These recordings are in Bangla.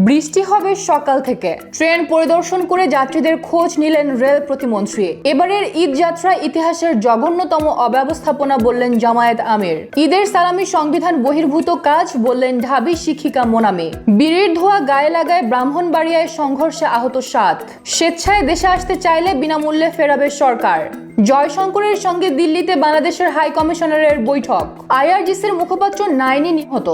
বৃষ্টি হবে সকাল থেকে। ট্রেন পরিদর্শন করে যাত্রীদের খোঁজ নিলেন রেল প্রতিমন্ত্রী। এবারের ঈদ যাত্রা ইতিহাসের জঘন্যতম অব্যবস্থাপনা বললেন জামায়াত আমির। ঈদের সালামি সংবিধান বহির্ভূত কাজ বললেন ঢাবি শিক্ষিকা মোনামি। বিড়ির ধোঁয়া গায়ে লাগায় ব্রাহ্মণবাড়িয়ায় সংঘর্ষে আহত 7। স্বেচ্ছায় দেশে আসতে চাইলে বিনামূল্যে ফেরাবে সরকার। জয়শঙ্করের সঙ্গে দিল্লিতে বাংলাদেশের হাই কমিশনারের বৈঠক। আইআরজিসির মুখপাত্র নাইনি নিহত।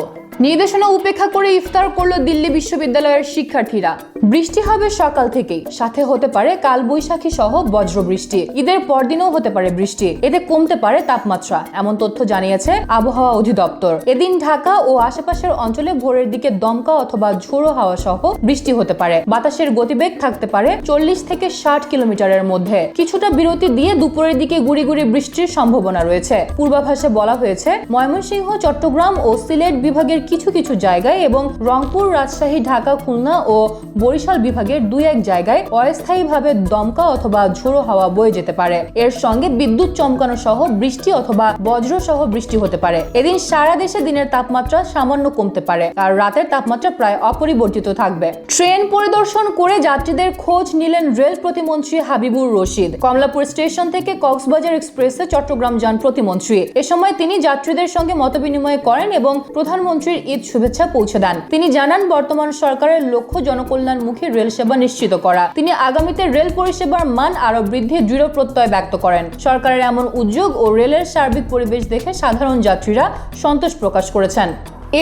নির্দেশনা উপেক্ষা করে ইফতার করল দিল্লি বিশ্ববিদ্যালয়ের শিক্ষার্থীরা। বৃষ্টি হবে সকাল থেকেই, সাথে হতে পারে কালবৈশাখী সহ বজ্রবৃষ্টি। ঈদের পরদিনও হতে পারে বৃষ্টি, এতে কমতে পারে তাপমাত্রা, এমন তথ্য জানিয়েছে আবহাওয়া অধিদপ্তর। এদিন ঢাকা ও আশেপাশের অঞ্চলে ভোরের দিকে দমকা অথবা ঝোড়ো হাওয়া সহ বৃষ্টি হতে পারে। বাতাসের গতিবেগ থাকতে পারে 40 থেকে 60 কিলোমিটারের মধ্যে। কিছুটা বিরতি দিয়ে দুপুরের দিকে গুড়ি গুড়ি বৃষ্টির সম্ভাবনা রয়েছে। পূর্বাভাসে বলা হয়েছে ময়মনসিংহ, চট্টগ্রাম ও সিলেট বিভাগের কিছু কিছু জায়গায় এবং রংপুর, রাজশাহী, ঢাকা, খুলনা ও বরিশাল বিভাগের 2-1 জায়গায় অস্থায়ীভাবে দমকা অথবা ঝোড়ো হাওয়া বয়ে যেতে পারে। এর সঙ্গে বিদ্যুৎ চমকানো সহ বৃষ্টি অথবা বজ্র সহ বৃষ্টি হতে পারে। এদিন সারা দেশে দিনের তাপমাত্রা সামান্য কমতে পারে আর রাতের তাপমাত্রা প্রায় অপরিবর্তিত থাকবে। ট্রেন পরিদর্শন করে যাত্রীদের খোঁজ নিলেন রেল প্রতিমন্ত্রী হাবিবুর রশিদ। কমলাপুর স্টেশন থেকে কক্সবাজার এক্সপ্রেসে চট্টগ্রাম যান প্রতিমন্ত্রী। এ সময় তিনি যাত্রীদের সঙ্গে মতবিনিময় করেন এবং প্রধানমন্ত্রীর ঈদ শুভেচ্ছা পৌঁছে দেন। তিনি জানান, বর্তমান সরকারের লক্ষ্য জনকল্যাণমুখী রেল সেবা নিশ্চিত করা। তিনি আগামীতে রেল পরিষেবার মান আরো বৃদ্ধির দৃঢ় প্রত্যয় ব্যক্ত করেন। সরকারের এমন উদ্যোগ ও রেলের সার্বিক পরিবেশ দেখে সাধারণ যাত্রীরা সন্তোষ প্রকাশ করেছেন।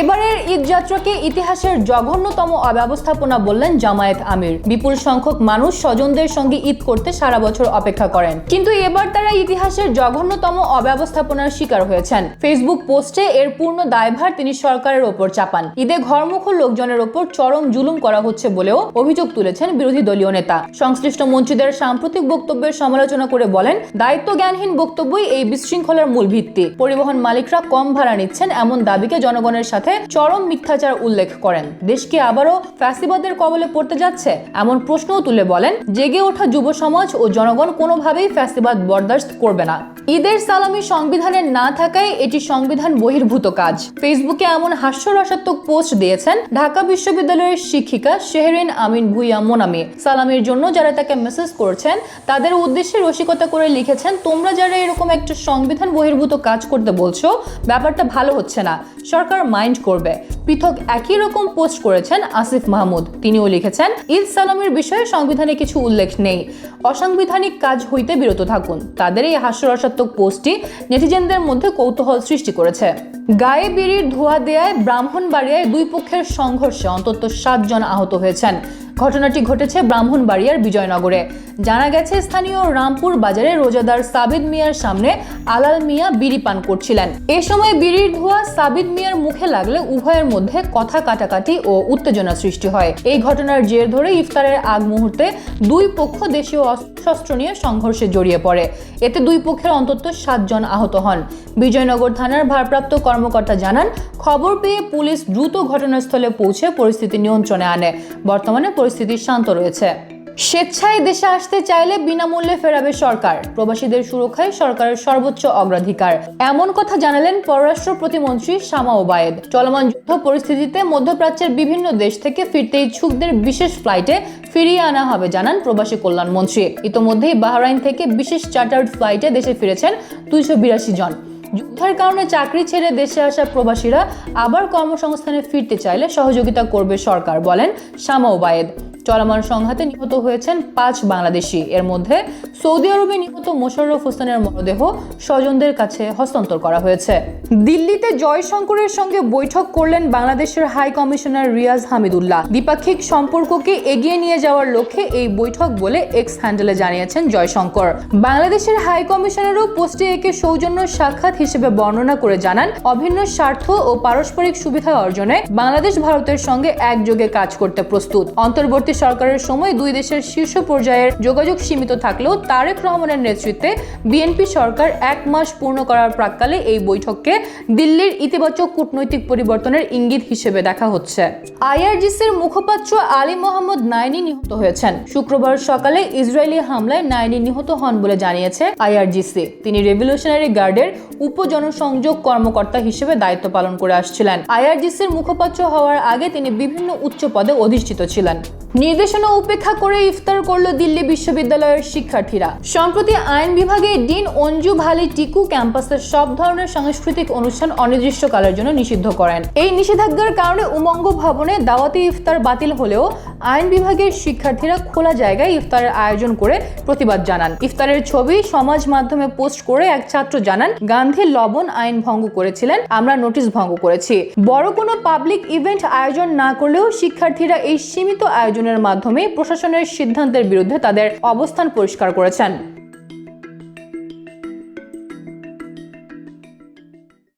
এবারের ঈদ যাত্রাকে ইতিহাসের জঘন্যতম অব্যবস্থাপনা বললেন জামায়াত আমির। বিপুল সংখ্যক মানুষ স্বজনদের সঙ্গে ঈদ করতে সারা বছর অপেক্ষা করেন, কিন্তু এবার তারা ইতিহাসের জঘন্যতম অব্যবস্থাপনার শিকার হয়েছেন। ফেসবুক পোস্টে এর পূর্ণ দায়ভার তিনি সরকারের ওপর চাপান। ঈদে ঘরমুখ লোকজনের ওপর চরম জুলুম করা হচ্ছে বলেও অভিযোগ তুলেছেন বিরোধী দলীয় নেতা। সংশ্লিষ্ট মন্ত্রীদের সাম্প্রতিক বক্তব্যের সমালোচনা করে বলেন, দায়িত্বজ্ঞানহীন বক্তব্যই এই বিশৃঙ্খলার মূল ভিত্তি। পরিবহন মালিকরা কম ভাড়া নিচ্ছেন এমন দাবিকে জনগণের সাথে চরম মিথ্যাচার উল্লেখ করেন। দেশকে আবারও ফ্যাসিবাদের কবলে পড়তে যাচ্ছে এমন প্রশ্নও তুলে বলেন, জেগে ওঠা যুব সমাজ ও জনগণ কোনোভাবেই ফ্যাসিবাদ বরদাস্ত করবে না। ঈদের সালামি সংবিধানে না থাকায় এটি সংবিধান বহির্ভূত কাজ। ফেসবুকে এমন হাস্যরসাত্মক পোস্ট দিয়েছেন ঢাকা বিশ্ববিদ্যালয়ের শিক্ষিকা শেহরিন আমিন ভুইয়া মোনামি। সালামির জন্য যারা তাকে মেসেজ করেছেন তাদের উদ্দেশ্যে রসিকতা করে লিখেছেন, তোমরা যারা এরকম একটা সংবিধান বহির্ভূত কাজ করতে বলছো, ব্যাপারটা ভালো হচ্ছে না, সরকার মাইন্ড করবে। পৃথক একই রকম পোস্ট করেছেন আসিফ মাহমুদ। তিনিও লিখেছেন, ঈদ সালামির বিষয়ে সংবিধানে কিছু উল্লেখ নেই, অসাংবিধানিক কাজ হইতে বিরত থাকুন। তাদের এই হাস্যরসাত্মক পোস্টটি নেটিজেনদের মধ্যে কৌতূহল সৃষ্টি করেছে। গায়ে বিড়ির ধোঁয়া দেয়ায় ব্রাহ্মণবাড়িয়ায় দুই পক্ষের সংঘর্ষে অন্তত 7 জন আহত হয়েছেন। ঘটনাটি ঘটেছে ব্রাহ্মণবাড়িয়ার বিজয়নগরে। জানা গেছে, স্থানীয় রামপুর বাজারে রোজাদার সাবিদ মিয়ার সামনে আলাল মিয়া বিড়ি পান করছিলেন। এ সময় বিড়ির ধোঁয়া সাবিদ মিয়ার মুখে লাগলে উভয়ের মধ্যে কথা কাটাকাটি ও উত্তেজনা সৃষ্টি হয়। এই ঘটনার জের ধরে ইফতারের আগ মুহূর্তে দুই পক্ষ দেশীয় অস্ত্র নিয়ে সংঘর্ষে জড়িয়ে পড়ে। এতে দুই পক্ষের অন্তত 7 জন আহত হন। বিজয়নগর থানার ভারপ্রাপ্ত কর্মকর্তা জানান, খবর পেয়ে পুলিশ দ্রুত ঘটনাস্থলে পৌঁছে পরিস্থিতি নিয়ন্ত্রণে আনে। বর্তমানে পরিস্থিতি শান্ত রয়েছে। স্বেচ্ছায় দেশে আসতে চাইলে বিনামূল্যে ফেরাবে সরকার। প্রবাসীদের সুরক্ষায় সরকারের সর্বোচ্চ অগ্রাধিকার, এমন কথা জানালেন পররাষ্ট্র প্রতিমন্ত্রী শামা ওবায়েদ। চলমান যুদ্ধ পরিস্থিতিতে মধ্যপ্রাচ্যের বিভিন্ন দেশ থেকে ফিরতে ইচ্ছুকদের বিশেষ ফ্লাইটে ফিরিয়ে আনা হবে জানান প্রবাসী কল্যাণ মন্ত্রী। ইতোমধ্যেই বাহরাইন থেকে বিশেষ চার্টার্ড ফ্লাইটে দেশে ফিরেছেন 282 জন। যুদ্ধের কারণে চাকরি ছেড়ে দেশে আসা প্রবাসীরা আবার কর্মসংস্থানে ফিরতে চাইলে সহযোগিতা করবে সরকার, বলেন শামা ওবায়েদ। চলমান সংঘাতে নিহত হয়েছেন 5 বাংলাদেশি। এর মধ্যে সৌদি আরবে নিহত মোশাররফ হোসেনের মরদেহ স্বজনদের কাছে হস্তান্তর করা হয়েছে। দিল্লিতে জয়শঙ্করের সঙ্গে বৈঠক করলেন বাংলাদেশের হাই কমিশনার রিয়াজ হামিদুল্লাহ। দ্বিপাক্ষিক সম্পর্ককে এগিয়ে নিয়ে যাওয়ার লক্ষ্যে এই বৈঠক বলে এক্স হ্যান্ডেলে জানিয়েছেন জয়শঙ্কর। বাংলাদেশের হাই কমিশনারও পোস্টে একে সৌজন্য সাক্ষাৎ হিসেবে বর্ণনা করে জানান, অভিন্ন স্বার্থ ও পারস্পরিক সুবিধা অর্জনে বাংলাদেশ ভারতের সঙ্গে একযোগে কাজ করতে প্রস্তুত। অন্তর্বর্তী সরকারের সময় দুই দেশের শীর্ষ পর্যায়ের যোগাযোগ সীমিত থাকলেও তারেক রহমানের নেতৃত্বে বিএনপি সরকার 1 মাস পূর্ণ করার প্রাক্কালে এই বৈঠককে দিল্লির ইতিবাচক কূটনৈতিক পরিবর্তনের ইঙ্গিত হিসেবে দেখা হচ্ছে। আইআরজিসির মুখপাত্র আলী মোহাম্মদ নাইনি নিহত হয়েছেন। শুক্রবার সকালে ইসরায়েলি হামলায় নাইনি নিহত হন বলে জানিয়েছে আইআরজিসি। তিনি রেভলিউশনারি গার্ডের উপজনসংযোগ কর্মকর্তা হিসেবে দায়িত্ব পালন করে আসছিলেন। আইআরজিসির মুখপাত্র হওয়ার আগে তিনি বিভিন্ন উচ্চ পদে অধিষ্ঠিত ছিলেন। নির্দেশনা উপেক্ষা করে ইফতার করল দিল্লি বিশ্ববিদ্যালয়ের শিক্ষার্থীরা। সম্প্রতি আইন বিভাগে ডিন অঞ্জু ভালি টিকু ক্যাম্পাসের সব ধরনের সাংস্কৃতিক অনুষ্ঠান অনির্দিষ্টকালের জন্য নিষিদ্ধ করেন। এই নিষেধাজ্ঞার কারণে উমঙ্গ ভবনে দাওয়াতি ইফতার বাতিল হলেও আইন বিভাগের শিক্ষার্থীরা খোলা জায়গায় ইফতারের আয়োজন করে প্রতিবাদ জানান। ইফতারের ছবি সমাজ মাধ্যমে পোস্ট করে এক ছাত্র জানান, গান্ধী লবণ আইন ভঙ্গ করেছিলেন, আমরা নোটিশ ভঙ্গ করেছি। বড় কোনো পাবলিক ইভেন্ট আয়োজন না করলেও শিক্ষার্থীরা এই সীমিত আয়োজনের মাধ্যমে প্রশাসনের সিদ্ধান্তের বিরুদ্ধে তাদের অবস্থান পরিষ্কার করেছেন।